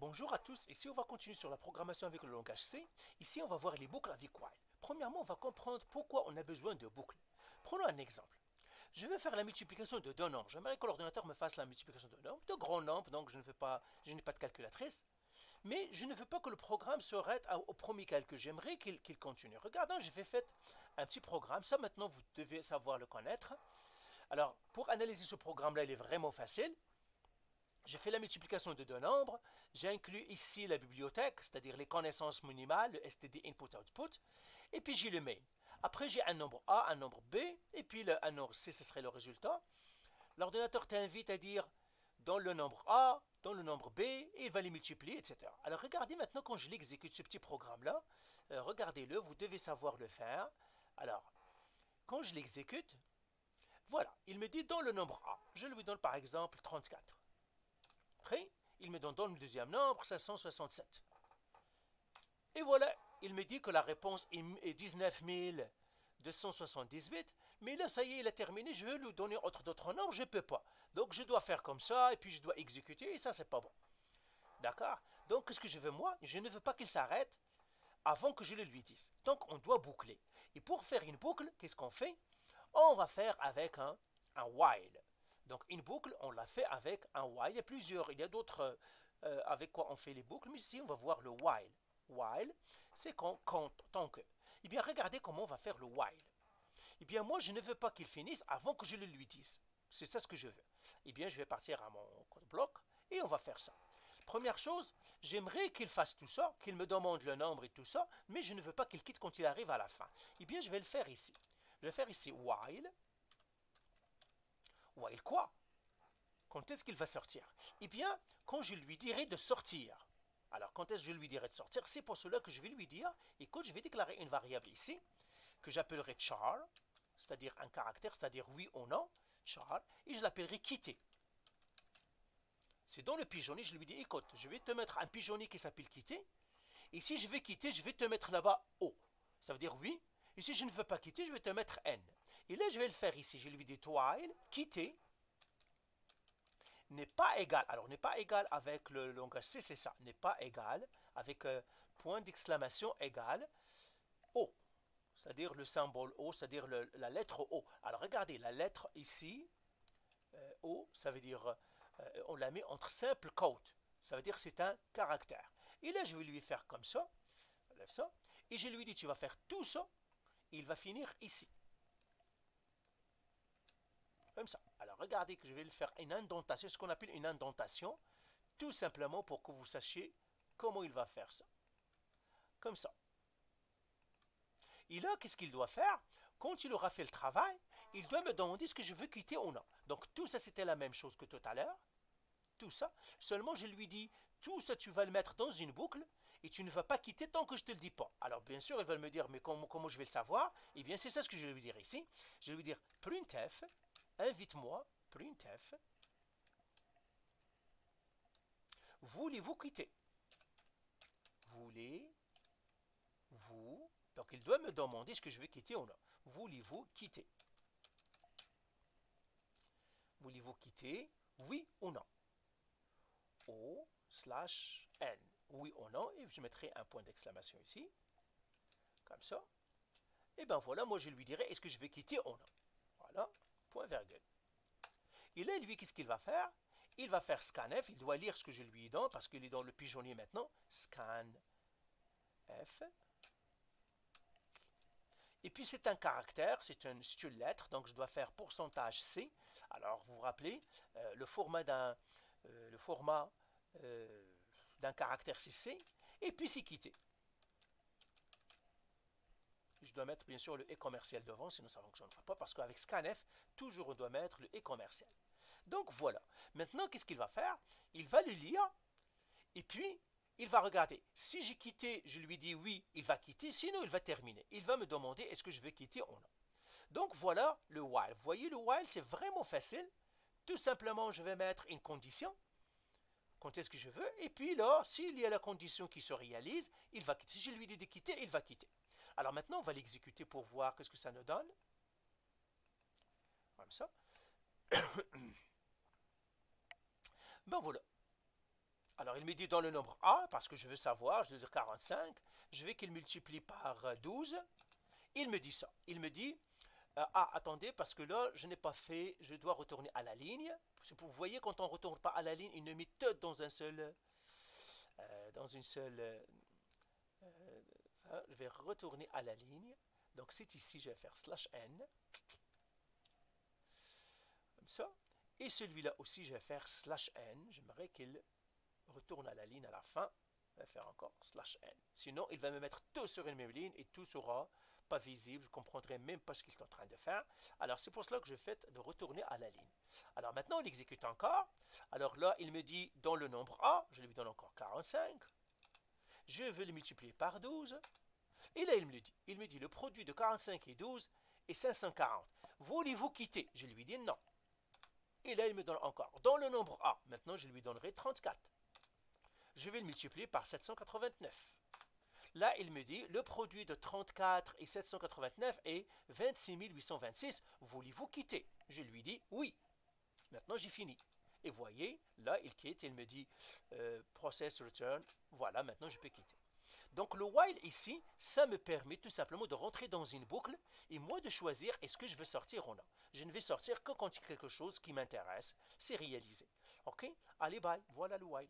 Bonjour à tous, ici on va continuer sur la programmation avec le langage C. Ici on va voir les boucles avec while. Premièrement, on va comprendre pourquoi on a besoin de boucles. Prenons un exemple. Je vais faire la multiplication de deux nombres. J'aimerais que l'ordinateur me fasse la multiplication de nombres, de grands nombres, donc je n'ai pas de calculatrice. Mais je ne veux pas que le programme s'arrête au premier calcul. J'aimerais qu'il continue. Regardons, j'ai fait un petit programme. Ça maintenant, vous devez savoir le connaître. Alors, pour analyser ce programme-là, il est vraiment facile. J'ai fait la multiplication de deux nombres, j'ai inclus ici la bibliothèque, c'est-à-dire les connaissances minimales, le std input-output, et puis j'ai le main. Après j'ai un nombre A, un nombre B, et puis un nombre C, ce serait le résultat. L'ordinateur t'invite à dire dans le nombre A, dans le nombre B, et il va les multiplier, etc. Alors regardez maintenant quand je l'exécute, ce petit programme-là, regardez-le, vous devez savoir le faire. Alors, quand je l'exécute, voilà, il me dit dans le nombre A, je lui donne par exemple 34. Après, il me donne dans le deuxième nombre 567. Et voilà, il me dit que la réponse est 19 278. Mais là, ça y est, il a terminé. Je veux lui donner d'autres nombres, je ne peux pas. Donc, je dois faire comme ça, et puis je dois exécuter, et ça, c'est pas bon. D'accord? Donc, qu'est-ce que je veux, moi? Je ne veux pas qu'il s'arrête avant que je le lui dise. Donc, on doit boucler. Et pour faire une boucle, qu'est-ce qu'on fait? On va faire avec un while. Donc une boucle, on l'a fait avec un while. Il y a plusieurs, il y a d'autres avec quoi on fait les boucles, mais ici on va voir le while. While, c'est qu'on compte tant que. Eh bien, regardez comment on va faire le while. Eh bien, moi, je ne veux pas qu'il finisse avant que je le lui dise. C'est ça ce que je veux. Eh bien, je vais partir à mon code bloc et on va faire ça. Première chose, j'aimerais qu'il fasse tout ça, qu'il me demande le nombre et tout ça, mais je ne veux pas qu'il quitte quand il arrive à la fin. Eh bien, je vais le faire ici. Je vais faire ici while. While quoi? Quand est-ce qu'il va sortir? Eh bien, quand je lui dirai de sortir. Alors, quand est-ce que je lui dirai de sortir? C'est pour cela que je vais lui dire, écoute, je vais déclarer une variable ici, que j'appellerai char, c'est-à-dire un caractère, c'est-à-dire oui ou non, char, et je l'appellerai quitter. C'est dans le pigeonnier, je lui dis, écoute, je vais te mettre un pigeonnier qui s'appelle quitter, et si je veux quitter, je vais te mettre là-bas O. Ça veut dire oui, et si je ne veux pas quitter, je vais te mettre N. Et là, je vais le faire ici, je lui dis while, quitter, n'est pas égal. Alors, n'est pas égal avec le langage C, c'est ça. N'est pas égal avec point d'exclamation égal O. C'est-à-dire le symbole O, c'est-à-dire la lettre O. Alors, regardez, la lettre ici, O, ça veut dire, on la met entre simple quote. Ça veut dire c'est un caractère. Et là, je vais lui faire comme ça. Lève ça. Et je lui dis, tu vas faire tout ça. Il va finir ici. Comme ça. Alors, regardez que je vais le faire une indentation, ce qu'on appelle une indentation, tout simplement pour que vous sachiez comment il va faire ça. Comme ça. Et là, qu'est-ce qu'il doit faire? Quand il aura fait le travail, il doit me demander ce que je veux quitter ou non. Donc, tout ça, c'était la même chose que tout à l'heure. Tout ça. Seulement, je lui dis, tout ça, tu vas le mettre dans une boucle et tu ne vas pas quitter tant que je ne te le dis pas. Alors, bien sûr, il va me dire, mais comment je vais le savoir? Eh bien, c'est ça ce que je vais lui dire ici. Je vais lui dire, printf, invite-moi, printf, voulez-vous quitter? Voulez-vous? Donc, il doit me demander ce que je veux quitter ou non. Voulez-vous quitter? Voulez-vous quitter? Oui ou non? O/N. Oui ou non? Et je mettrai un point d'exclamation ici. Comme ça. Et bien voilà, moi je lui dirai, est-ce que je vais quitter ou non? Voilà, point virgule. Et là, lui, qu'est-ce qu'il va faire? Il va faire scanf, il doit lire ce que je lui donne, parce qu'il est dans le pigeonnier maintenant. Scanf. Et puis c'est un caractère, c'est une lettre, donc je dois faire pourcentage %C. Alors vous vous rappelez, le format d'un caractère c'est C, et puis c'est quitter. Je dois mettre bien sûr le et commercial devant, sinon ça ne fonctionnera pas, parce qu'avec scanf, toujours on doit mettre le et commercial. Donc voilà. Maintenant, qu'est-ce qu'il va faire? Il va le lire, et puis il va regarder. Si j'ai quitté, je lui dis oui, il va quitter, sinon il va terminer. Il va me demander est-ce que je vais quitter ou non. Donc voilà le while. Vous voyez, le while, c'est vraiment facile. Tout simplement, je vais mettre une condition. Quand est-ce que je veux? Et puis là, s'il y a la condition qui se réalise, il va quitter. Si je lui dis de quitter, il va quitter. Alors maintenant, on va l'exécuter pour voir qu'est-ce que ça nous donne. Comme ça. Ben voilà. Alors, il me dit dans le nombre A, parce que je veux savoir, je veux dire 45, je veux qu'il multiplie par 12. Il me dit ça. Il me dit, ah, attendez, parce que là, je n'ai pas fait, je dois retourner à la ligne. Vous voyez, quand on ne retourne pas à la ligne, une méthode dans un seul, dans une seule, ça, je vais retourner à la ligne. Donc, c'est ici, je vais faire /n, comme ça. Et celui-là aussi, je vais faire /n. J'aimerais qu'il retourne à la ligne à la fin. Je vais faire encore /n. Sinon, il va me mettre tout sur une même ligne et tout sera pas visible. Je ne comprendrai même pas ce qu'il est en train de faire. Alors, c'est pour cela que je fais de retourner à la ligne. Alors, maintenant, on exécute encore. Alors là, il me dit dans le nombre A, je lui donne encore 45. Je veux le multiplier par 12. Et là, il me dit le produit de 45 et 12 est 540. Voulez-vous quitter? Je lui dis non. Et là, il me donne encore. Dans le nombre A, maintenant, je lui donnerai 34. Je vais le multiplier par 789. Là, il me dit, le produit de 34 et 789 est 26 826. Voulez-vous quitter? Je lui dis oui. Maintenant, j'ai fini. Et voyez, là, il quitte. Il me dit, process return. Voilà, maintenant, je peux quitter. Donc, le while ici, ça me permet tout simplement de rentrer dans une boucle et moi de choisir est-ce que je veux sortir ou non. Je ne vais sortir que quand il y a quelque chose qui m'intéresse. C'est réalisé. OK? Allez, bye. Voilà le while.